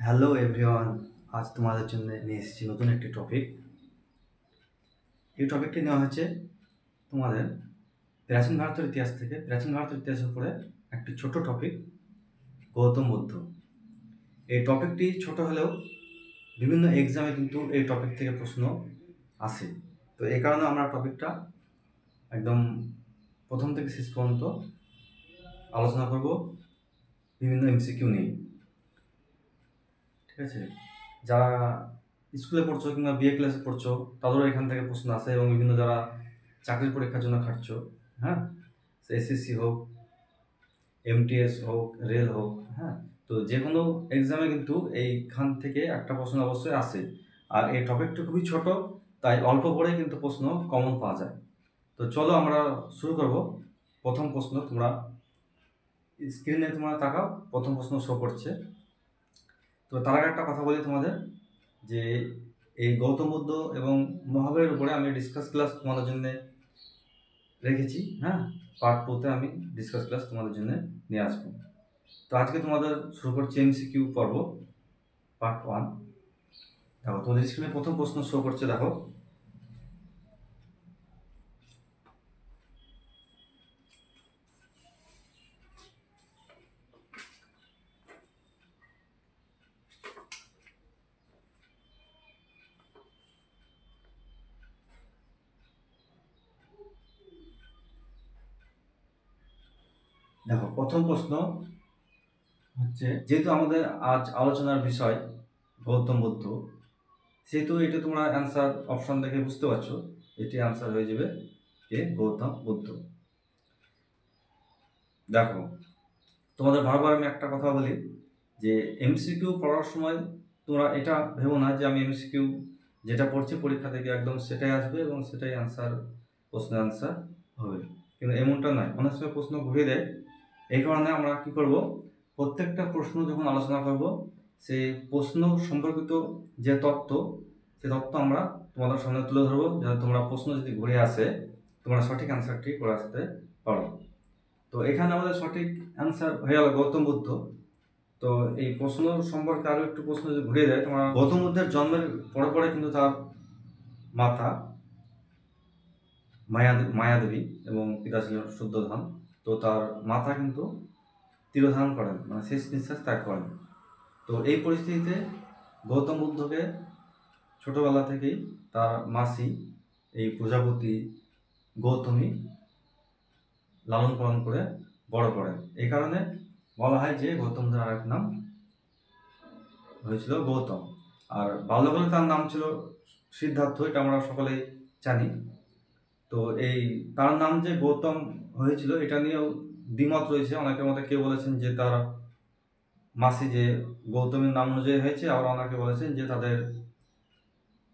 Hello everyone, আজ তোমাদের জন্য নিয়ে এসেছি নতুন একটি টপিক। এই টপিকটি নেওয়া হয়েছে তোমাদের প্রাচীন ভারতের ইতিহাস থেকে। প্রাচীন ভারতের ইতিহাসের উপরে একটি ছোট টপিক, গৌতম বুদ্ধ। এই টপিকটি ছোট হলেও বিভিন্ন এক্সামে কিন্তু এই টপিক থেকে প্রশ্ন আসে। তো এই কারণে আমরা টপিকটা একদম প্রথম থেকে শেষ পর্যন্ত আলোচনা করব বিভিন্ন এমসিকিউ নিয়ে। ঠিক আছে, যারা স্কুলে পড়ছো কিংবা বিএ ক্লাসে পড়ছো তাদেরও এখান থেকে প্রশ্ন আসে, এবং বিভিন্ন যারা চাকরির পরীক্ষার জন্য খাটছো, হ্যাঁ, এসএসসি হোক, এমটিএস হোক, রেল হোক, হ্যাঁ, তো যে কোনো এক্সামে কিন্তু এইখান থেকে একটা প্রশ্ন অবশ্যই আসে। আর এই টপিকটা খুবই ছোট, তাই অল্প করে কিন্তু প্রশ্ন কমন পাওয়া যায়। তো চলো আমরা শুরু করব। প্রথম প্রশ্ন, তোমরা স্ক্রিনে তোমরা তাকাও, প্রথম প্রশ্ন শো করছে। তো তার আগে একটা কথা বলি তোমাদের, যে এই গৌতম বুদ্ধ এবং মহাবীরের উপরে আমি ডিসকাস ক্লাস তোমাদের জন্য রেখেছি। হ্যাঁ, পার্ট 2তে আমি ডিসকাস ক্লাস তোমাদের জন্য নিয়ে আসবো। তো আজকে তোমাদের শুরু করছি এমসিকিউ পর্ব, পার্ট 1। দেখো তোমাদের স্ক্রিনে প্রথম প্রশ্ন শো করছে, দেখো। দেখো প্রথম প্রশ্ন হচ্ছে, যেহেতু আমাদের আজ আলোচনার বিষয় গৌতম বুদ্ধ, সেহেতু এটা তোমরা অ্যান্সার অপশন দেখে বুঝতে পারছো, এটি অ্যান্সার হয়ে যাবে কে, গৌতম বুদ্ধ। দেখো তোমাদের বারবার আমি একটা কথা বলি, যে এমসিকিউ পড়ার সময় তোমরা এটা ভেবো না যে আমি এমসিকিউ যেটা পড়ছি পরীক্ষা থেকে একদম সেটাই আসবে এবং সেটাই অ্যান্সার, প্রশ্নের অ্যান্সার হবে, কিন্তু এমনটা নয়। অনেক সময় প্রশ্ন ঘুরিয়ে দেয়। এই কারণে আমরা কি করব, প্রত্যেকটা প্রশ্ন যখন আলোচনা করব, সেই প্রশ্ন সম্পর্কিত যে তথ্য, সে তথ্য আমরা তোমাদের সামনে তুলে ধরবো, যাতে তোমরা প্রশ্ন যদি ঘুরে আসে তোমরা সঠিক অ্যান্সারটি করে আসতে পারো। তো এখানে আমাদের সঠিক অ্যান্সার হয়ে গেল গৌতম বুদ্ধ। তো এই প্রশ্ন সম্পর্কে আরো একটু প্রশ্ন যদি ঘুরিয়ে দেয়, তোমার গৌতম বুদ্ধের জন্মের পরে পরে কিন্তু তার মাতা মায়াদেবী এবং পিতা ছিলেন শুদ্ধোধন। তো তার মাতা কিন্তু তিরোধান করেন, মানে শেষ নিঃশ্বাস ত্যাগ করেন। তো এই পরিস্থিতিতে গৌতম বুদ্ধকে ছোটবেলা থেকেই তার মাসি এই প্রজাপতি গৌতমী লালন পালন করে বড় করেন। এই কারণে বলা হয় যে গৌতম বুদ্ধের আরেক নাম হয়েছিল গৌতম। আর বাল্যকালে তার নাম ছিল সিদ্ধার্থ, এটা আমরা সকলেই জানি। তো এই তার নাম যে গৌতম হয়েছিল এটা নিয়েও দ্বিমত রয়েছে। অনেকের মধ্যে কেউ বলেছেন যে তার মাসি যে গৌতমের নাম অনুযায়ী হয়েছে, আবার অনেকে বলেছেন যে তাদের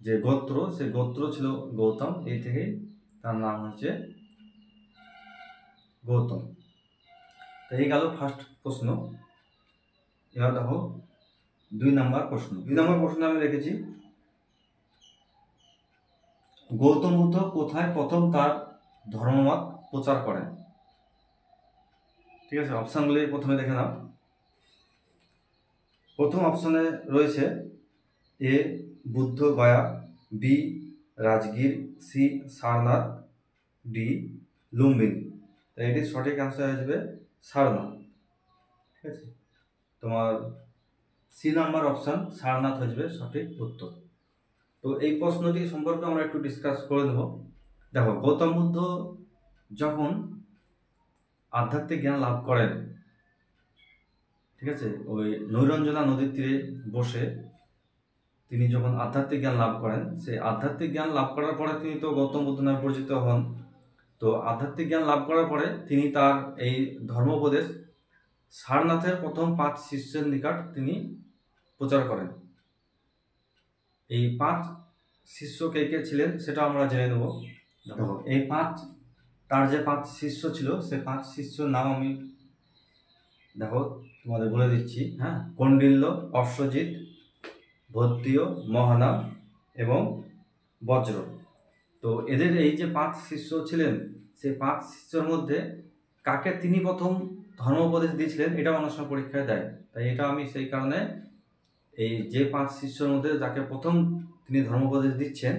যে গোত্র, সে গোত্র ছিল গৌতম, এই থেকেই তার নাম হচ্ছে গৌতম। তো এই গেল ফার্স্ট প্রশ্ন। এবার দেখো 2 নম্বর প্রশ্ন। 2 নম্বর প্রশ্ন আমি রেখেছি, গৌতম বুদ্ধ কোথায় প্রথম তার ধর্মমত প্রচার করেন? ঠিক আছে, অপশনগুলি প্রথমে দেখে নাও। প্রথম অপশনে রয়েছে A Bodh Gaya, B Rajgir, C Sarnath, D Lumbini. তাই এটির সঠিক অ্যান্সার হয়ে যাবে সারনাথ। ঠিক আছে, তোমার সি নাম্বার অপশন সারনাথ হয়ে যাবে সঠিক উত্তর। তো এই প্রশ্নটি সম্পর্কে আমরা একটু ডিসকাস করে নেব। দেখো গৌতম বুদ্ধ যখন আধ্যাত্মিক জ্ঞান লাভ করেন, ঠিক আছে, ওই নৈরঞ্জনা নদীর তীরে বসে তিনি যখন আধ্যাত্মিক জ্ঞান লাভ করেন, সেই আধ্যাত্মিক জ্ঞান লাভ করার পরে তিনি তো গৌতম বুদ্ধ নামে পরিচিত হন। তো আধ্যাত্মিক জ্ঞান লাভ করার পরে তিনি তার এই ধর্মোপদেশ সারনাথের প্রথম 5 শিষ্যের নিকট তিনি প্রচার করেন। এই 5 শিষ্য কে কে ছিলেন সেটা আমরা জেনে নেব। দেখো এই তার যে 5 শিষ্য ছিল, সে 5 শিষ্যর নাম আমি দেখো তোমাদের বলে দিচ্ছি। হ্যাঁ, কৌন্ডিল্য, অশ্বজিৎ, ভদ্রীয়, মহানাম এবং বজ্র। তো এদের এই যে 5 শিষ্য ছিলেন, সেই 5 শিষ্যর মধ্যে কাকে তিনি প্রথম ধর্ম উপদেশ দিয়েছিলেন এটা অনেক সময় পরীক্ষায় দেয়। তাই এটা আমি সেই কারণে এই যে 5 শিষ্যর মধ্যে যাকে প্রথম তিনি ধর্মোপদেশ দিচ্ছেন,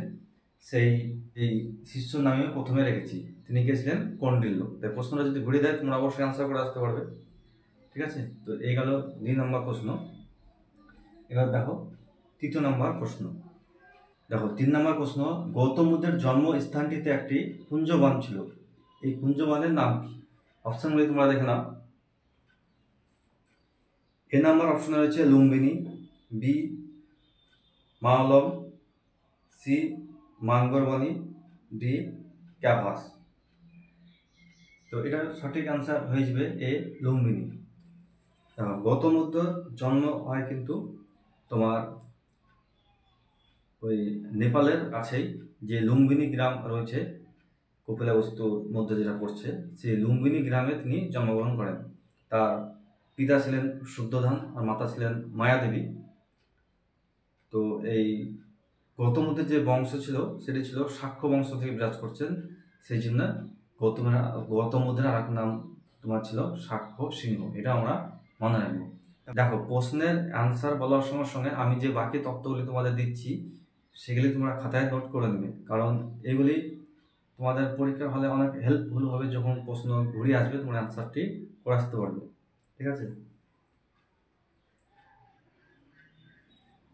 এই শিষ্যর নামে প্রথমে রেখেছি। তিনি কে ছিলেন? কৌন্ডিল্য। তাই প্রশ্নটা যদি ঘুরে দেয় তোমরা অবশ্যই আনসার করে আসতে পারবে। ঠিক আছে, তো এই গেল 2 নম্বর প্রশ্ন। এবার দেখো 3 নম্বর প্রশ্ন। দেখো 3 নম্বর প্রশ্ন, গৌতম বুদ্ধের জন্মস্থানটিতে একটি কুঞ্জবন ছিল, এই কুঞ্জবনের নাম কি? অপশনগুলি তোমরা দেখে নাও। এ নাম্বার অপশনে রয়েছে Lumbini, B মাওলম, C মাঙ্গরবনি, D cavus. তো এটার সঠিক আনসার হয়ে যাবে এ লুম্বিনী। গৌতম বুদ্ধর জন্ম হয় কিন্তু তোমার ওই নেপালের কাছেই যে লুম্বিনী গ্রাম রয়েছে, কপিলাবস্তুর মধ্যে যেটা পড়ছে, সেই লুম্বিনী গ্রামে তিনি জন্মগ্রহণ করেন। তার পিতা ছিলেন শুদ্ধোধন আর মাতা ছিলেন মায়াদেবী। তো এই গৌতম বুদ্ধের যে বংশ ছিল সেটি ছিল শাক্য বংশ থেকে বিরাজ করছেন, সেই জন্য গৌতম বুদ্ধের আর এক নাম তোমার ছিল শাক্য সিংহ। এটা আমরা মনে রাখবো। দেখো প্রশ্নের অ্যান্সার বলার সঙ্গে সঙ্গে আমি যে বাকি তথ্যগুলি তোমাদের দিচ্ছি সেগুলি তোমরা খাতায় নোট করে নেবে, কারণ এগুলি তোমাদের পরীক্ষার হলে অনেক হেল্পফুল হবে। যখন প্রশ্ন ঘুরে আসবে তোমরা অ্যান্সারটি করে আসতে পারবে। ঠিক আছে,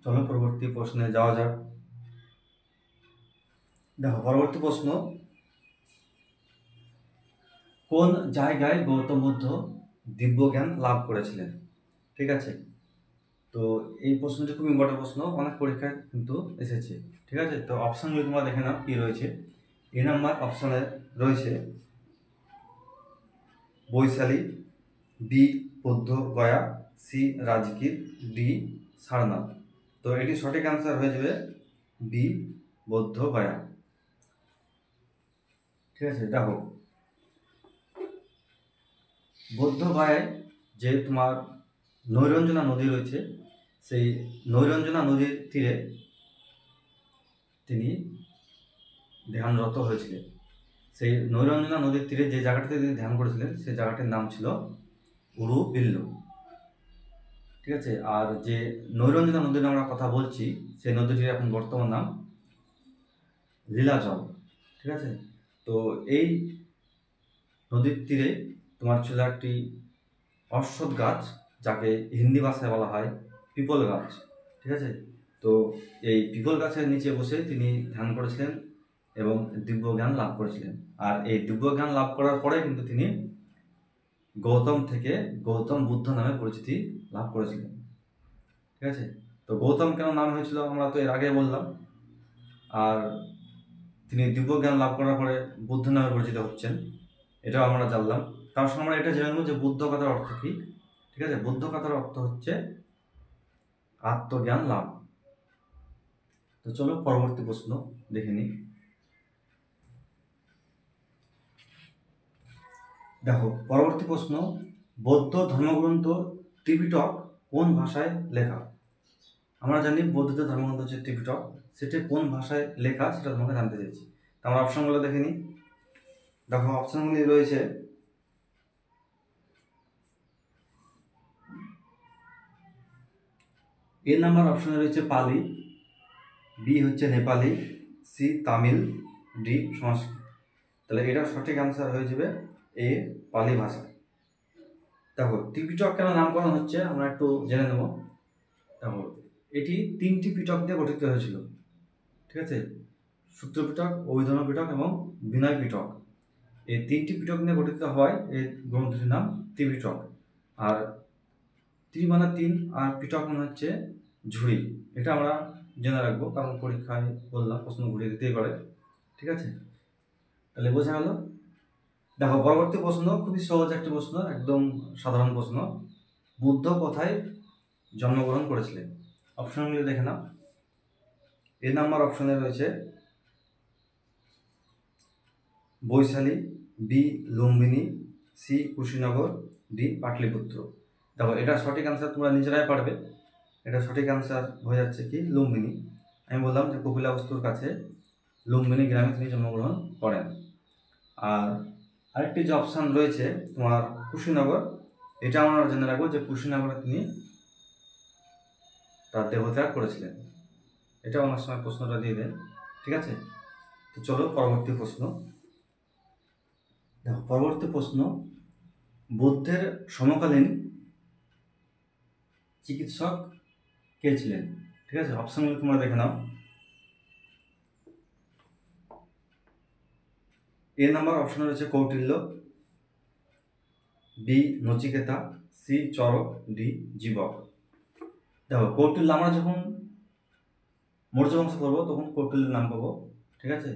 চলো পরবর্তী প্রশ্নে যাওয়া যাক। দেখো পরবর্তী প্রশ্ন, কোন জায়গায় গৌতম বুদ্ধ দিব্যজ্ঞান লাভ করেছিলেন? ঠিক আছে, তো এই প্রশ্নটি খুব ইম্পর্টেন্ট প্রশ্ন, অনেক পরীক্ষায় কিন্তু এসেছে। ঠিক আছে, তো অপশনগুলি তোমরা দেখে নাও কি রয়েছে। এ নাম্বার অপশনে রয়েছে বৈশালী, বি বৌদ্ধ গয়া, সি রাজগীর, ডি সারনাথ। তো এটি সঠিক অ্যান্সার হয়ে যাবে বি বৌদ্ধ গয়া। ঠিক আছে, দেখো বৌদ্ধ গয়ায় যে তোমার নৈরঞ্জনা নদী রয়েছে, সেই নৈরঞ্জনা নদীর তীরে তিনি ধ্যানরত হয়েছিলেন। সেই নৈরঞ্জনা নদীর তীরে যে জায়গাটিতে তিনি ধ্যান করেছিলেন সেই জায়গাটির নাম ছিল উরুবিল্লু। ঠিক আছে, আর যে নৈরঞ্জনা নদীর আমরা কথা বলছি সেই নদীটির এখন বর্তমান নাম লীলাজল। ঠিক আছে, তো এই নদীর তীরে তোমার ছিল একটি অশ্বত্থ গাছ, যাকে হিন্দি ভাষায় বলা হয় পিপল গাছ। ঠিক আছে, তো এই পিপল গাছের নিচে বসে তিনি ধ্যান করেছিলেন এবং দিব্য জ্ঞান লাভ করেছিলেন। আর এই দিব্য জ্ঞান লাভ করার পরে কিন্তু তিনি গৌতম থেকে গৌতম বুদ্ধ নামে পরিচিতি লাভ করেছিলেন। ঠিক আছে, তো গৌতম কেন নাম হয়েছিল আমরা তো এর আগে বললাম, আর তিনি দিব্য জ্ঞান লাভ করার পরে বুদ্ধ নামে পরিচিত হচ্ছেন, এটাও আমরা জানলাম। তার সঙ্গে আমরা এটা জেনে নেব যে বুদ্ধ কথার অর্থ কী। ঠিক আছে, বুদ্ধ কথার অর্থ হচ্ছে আত্মজ্ঞান লাভ। তো চলো পরবর্তী প্রশ্ন দেখে নিই। দেখো পরবর্তী প্রশ্ন, বৌদ্ধ ধর্মগ্রন্থ ত্রিপিটক কোন ভাষায় লেখা? আমরা জানি বৌদ্ধদের ধর্মগ্রন্থ হচ্ছে ত্রিপিটক, সেটি কোন ভাষায় লেখা সেটা তোমাকে জানতে চাইছি। আমরা অপশনগুলো দেখে নিই। দেখো অপশনগুলি রয়েছে এ নাম্বার অপশনে রয়েছে পালি, বি হচ্ছে নেপালি, সি তামিল, ডি সংস্কৃত। তাহলে এটা সঠিক অ্যান্সার হয়ে যাবে এ পালি ভাষা। দেখো ত্রিপিটক কেন নামকরণ হচ্ছে আমরা একটু জেনে নেব। দেখো এটি 3টি পিটক দিয়ে গঠিত হয়েছিল। ঠিক আছে, সূত্র পিটক, অভিধর্ম পিটক এবং বিনয় পিটক। এই 3টি পিটক নিয়ে গঠিত হওয়ায় এই গ্রন্থটির নাম ত্রিপিটক। আর ত্রি মানে 3 আর পিটক মানে হচ্ছে ঝুড়ি। এটা আমরা জেনে রাখবো, কারণ পরীক্ষায় বললাম প্রশ্ন ঘুরিয়ে দিতেই পারে। ঠিক আছে, তাহলে বোঝা গেল। দেখো পরবর্তী প্রশ্ন খুবই সহজ একটি প্রশ্ন, একদম সাধারণ প্রশ্ন। বুদ্ধ কোথায় জন্মগ্রহণ করেছিলেন? অপশনগুলি দেখে নাও। এ নাম্বার অপশনে রয়েছে Vaishali, B Lumbini, C Kushinagar, D Pataliputra. দেখো এটা সঠিক অ্যান্সার তোমরা নিজেরাই পারবে। এটা সঠিক অ্যান্সার হয়ে যাচ্ছে কি লুম্বিনী। আমি বললাম যে কপিলাবস্তুর কাছে লুম্বিনী গ্রামে তিনি জন্মগ্রহণ করেন। আর আরেকটি যে অপশান রয়েছে তোমার কুশীনগর, এটা আমরা জেনে রাখবো যে কুশীনগরে তিনি তার দেহত্যাগ করেছিলেন। এটা অনেক সময় প্রশ্নটা দিয়ে দেন, ঠিক আছে। তো চলো পরবর্তী প্রশ্ন। দেখো পরবর্তী প্রশ্ন, বুদ্ধের সমকালীন চিকিৎসক কে ছিলেন? ঠিক আছে, অপশনগুলো তোমরা দেখে নাও। এ নাম্বার অপশন রয়েছে Kautilya, B Nachiketa, C Charaka, D Jivaka. দেখো কৌটিল্য, আমরা যখন মৌর্য বংশ করবো তখন কৌটিল্যের নাম পাবো, ঠিক আছে।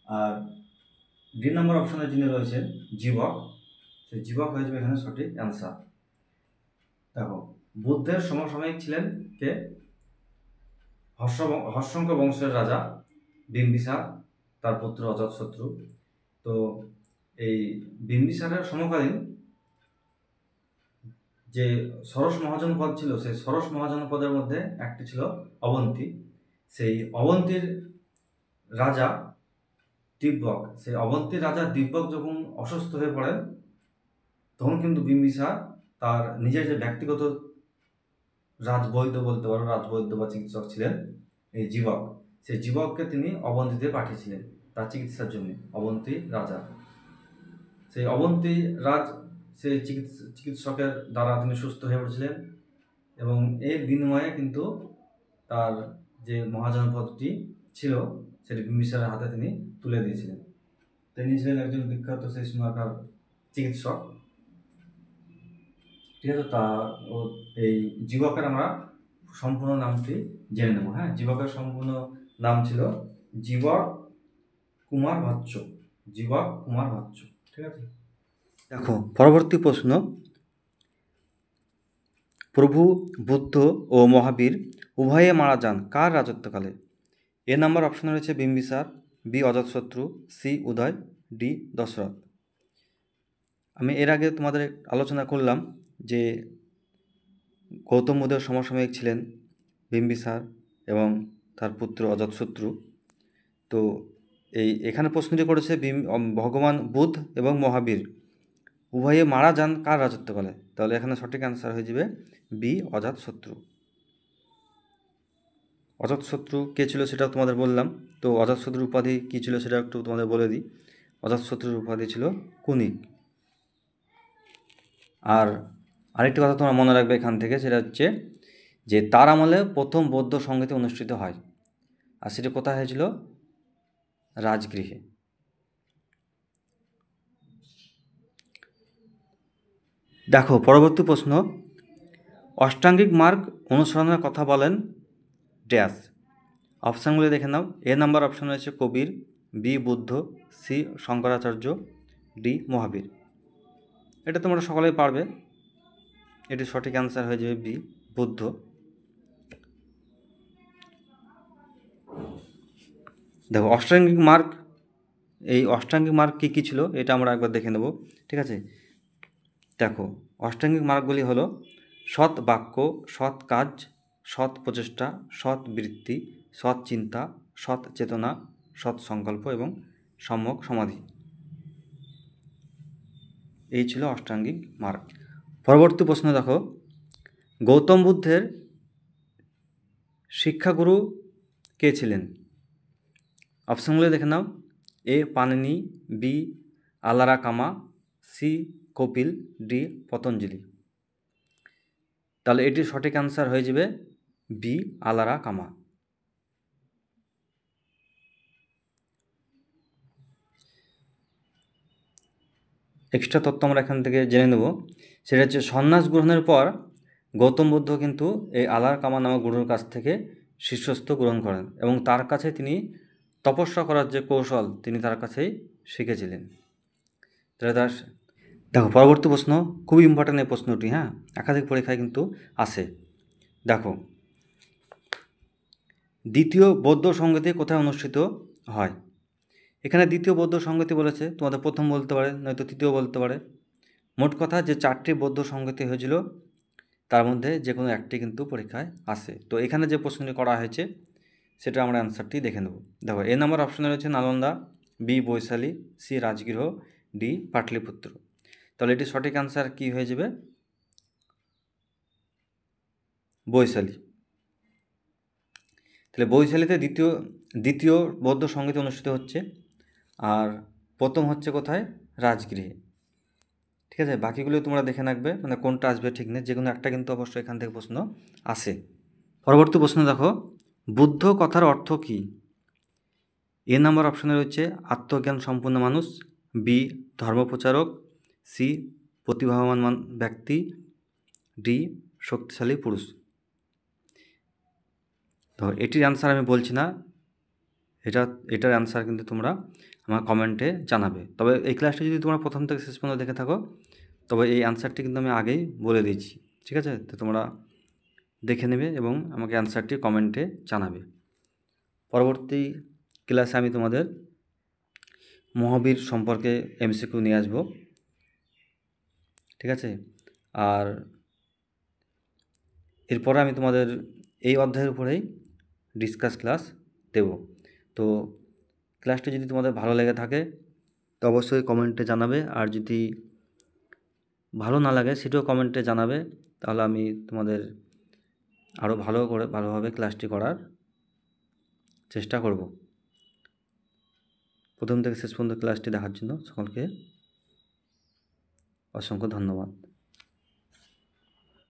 আর ডি নাম্বার অপশনে যিনি রয়েছেন জীবক, সেই জীবক হয়ে যাবে এখানে সঠিক অ্যান্সার। দেখো বুদ্ধের সমসাময়িক ছিলেন কে? হর্ষঙ্ক বংশের রাজা বিম্বিসার, তার পুত্র অজাতশত্রু। তো এই বিম্বিসারের সমকালীন যে ষোড়শ মহাজন পদ ছিল, সেই ষোড়শ মহাজন পদের মধ্যে একটি ছিল অবন্তী। সেই অবন্তীর রাজা দিব্যক, সেই অবন্তীর রাজা দিব্যক যখন অসুস্থ হয়ে পড়েন, তখন কিন্তু বিম্বিসার তার নিজের যে ব্যক্তিগত রাজবৈদ্য বলতে পারো, রাজবৈদ্য বা চিকিৎসক ছিলেন এই জীবক, সেই জীবককে তিনি অবন্তীতে পাঠিয়েছিলেন তার চিকিৎসার জন্য, অবন্তী রাজা। সেই অবন্তী রাজ সেই চিকিৎসকের দ্বারা তিনি সুস্থ হয়ে উঠেছিলেন, এবং এর বিনিময়ে কিন্তু তার যে মহাজনপদটি ছিল সেটি বিম্বিসারের হাতে তিনি তুলে দিয়েছিলেন। তিনি ছিলেন একজন বিখ্যাত সেই সময়কার চিকিৎসক, ঠিক আছে। তা এই জীবকের আমরা সম্পূর্ণ নামটি জেনে নেব। হ্যাঁ, জীবকের সম্পূর্ণ নাম ছিল জীবক কুমার ভাচ্য, জীবক কুমার ভাচ্য, ঠিক আছে। দেখো পরবর্তী প্রশ্ন, প্রভু বুদ্ধ ও মহাবীর উভয়ে মারা যান কার রাজত্বকালে? এ নাম্বার অপশন রয়েছে বিম্বিসার, বি অজাতশত্রু, সি উদয়, ডি দশরথ। আমি এর আগে তোমাদের আলোচনা করলাম যে গৌতম বুদ্ধের সমসাময়িক ছিলেন বিম্বিসার এবং তার পুত্র অজাতশত্রু। তো এখানে প্রশ্নটি করেছে ভগবান বুদ্ধ এবং মহাবীর উভয়ে মারা যান কার রাজত্বকালে? তাহলে এখানে সঠিক অ্যান্সার হয়ে যাবে বি অজাতশত্রু। অজাতশত্রু কে ছিল সেটা তোমাদের বললাম। তো অজাতশত্রুর উপাধি কী ছিল সেটা একটু তোমাদের বলে দিই। অজাতশত্রুর উপাধি ছিল কুনিক। আর আরেকটি কথা তোমরা মনে রাখবে এখান থেকে, সেটা হচ্ছে যে তার আমলে প্রথম বৌদ্ধ সংগীত অনুষ্ঠিত হয়, আর সেটা কোথায় হয়েছিল? রাজগৃহে। দেখো পরবর্তী প্রশ্ন, অষ্টাঙ্গিক মার্গ অনুসরণের কথা বলেন ড্যাশ। অপশানগুলি দেখে নাও। এ নাম্বার অপশান রয়েছে Kabir, B Buddha, C Shankaracharya, D Mahavir. এটা তোমরা সকলেই পারবে, এটি সঠিক অ্যান্সার হয়ে যাবে বি বুদ্ধ। দেখো অষ্টাঙ্গিক মার্গ, এই অষ্টাঙ্গিক মার্গ কী কী ছিল এটা আমরা একবার দেখে নেব, ঠিক আছে। দেখো অষ্টাঙ্গিক মার্গগুলি হলো সৎ বাক্য, সৎ কাজ, সৎ প্রচেষ্টা, সৎ বৃত্তি, সৎ চিন্তা, সৎ চেতনা, সৎ সংকল্প এবং সম্যক সমাধি। এই ছিল অষ্টাঙ্গিক মার্গ। পরবর্তী প্রশ্ন দেখো, গৌতম বুদ্ধের শিক্ষাগুরু কে ছিলেন? অপশনগুলো দেখে নাও। এ পাণিনি, বি আলারা কামা, সি কপিল, ডি পতঞ্জলি। তাহলে এটির সঠিক অ্যান্সার হয়ে যাবে বি আলারা কামা। এক্সট্রা তথ্য আমরা এখান থেকে জেনে নেব, সেটা হচ্ছে সন্ন্যাস গ্রহণের পর গৌতম বুদ্ধ কিন্তু এই আলারা কামা নামক গুরুর কাছ থেকে শিষ্যত্ব গ্রহণ করেন, এবং তার কাছে তিনি তপস্যা করার যে কৌশল তিনি তার কাছেই শিখেছিলেন। তাহলে দেখো পরবর্তী প্রশ্ন খুবই ইম্পর্ট্যান্ট এই প্রশ্নটি, হ্যাঁ, একাধিক পরীক্ষায় কিন্তু আসে। দেখো দ্বিতীয় বৌদ্ধ সংগতি কোথায় অনুষ্ঠিত হয়? এখানে দ্বিতীয় বৌদ্ধ সংগতি বলেছে, তোমাদের প্রথম বলতে পারে, নয়তো তৃতীয় বলতে পারে। মোট কথা যে 4টি বৌদ্ধ সংগতি হয়েছিল তার মধ্যে যে কোনো একটি কিন্তু পরীক্ষায় আসে। তো এখানে যে প্রশ্নটি করা হয়েছে সেটা আমরা অ্যান্সারটি দেখে নেব। দেখো এ নাম্বার অপশানে রয়েছে Nalanda, B Vaishali, C Rajgriha, D Pataliputra. তাহলে এটি সঠিক অ্যান্সার কী হয়ে যাবে? বৈশালী। তাহলে বৈশালীতে দ্বিতীয় দ্বিতীয় বৌদ্ধ সঙ্গীত অনুষ্ঠিত হচ্ছে, আর প্রথম হচ্ছে কোথায়? রাজগৃহে। ঠিক আছে, বাকিগুলো তোমরা দেখে রাখবে, মানে কোনটা আসবে ঠিক নেই, যে কোনো একটা কিন্তু অবশ্যই এখান থেকে প্রশ্ন আসে। পরবর্তী প্রশ্ন দেখো, বুদ্ধ কথার অর্থ কী? এ নাম্বার অপশানে রয়েছে আত্মজ্ঞান সম্পন্ন মানুষ, বি ধর্মপ্রচারক, সি প্রতিভাবান ব্যক্তি, ডি শক্তিশালী পুরুষ। তো এটির অ্যান্সার আমি বলছি না, এটার অ্যান্সার কিন্তু তোমরা আমার কমেন্টে জানাবে। তবে এই ক্লাসটি যদি তোমরা প্রথম থেকে শেষ পর্যন্ত দেখে থাকো, তবে এই অ্যান্সারটি কিন্তু আমি আগেই বলে দিয়েছি। ঠিক আছে, তো তোমরা দেখে নেবে এবং আমাকে অ্যান্সারটি কমেন্টে জানাবে। পরবর্তী ক্লাসে আমি তোমাদের মহাবীর সম্পর্কে এমসিকিউ নিয়ে আসবো। ঠিক আছে, আর এরপরে আমি তোমাদের এই অধ্যায়ের উপরেই ডিসকাস ক্লাস দেব। তো ক্লাসটি যদি তোমাদের ভালো লেগে থাকে তো অবশ্যই কমেন্টে জানাবে, আর যদি ভালো না লাগে সেটাও কমেন্টে জানাবে, তাহলে আমি তোমাদের আরও ভালোভাবে ক্লাসটি করার চেষ্টা করব। প্রথম থেকে শেষ পর্যন্ত ক্লাসটি দেখার জন্য সকলকে অসংখ্য ধন্যবাদ।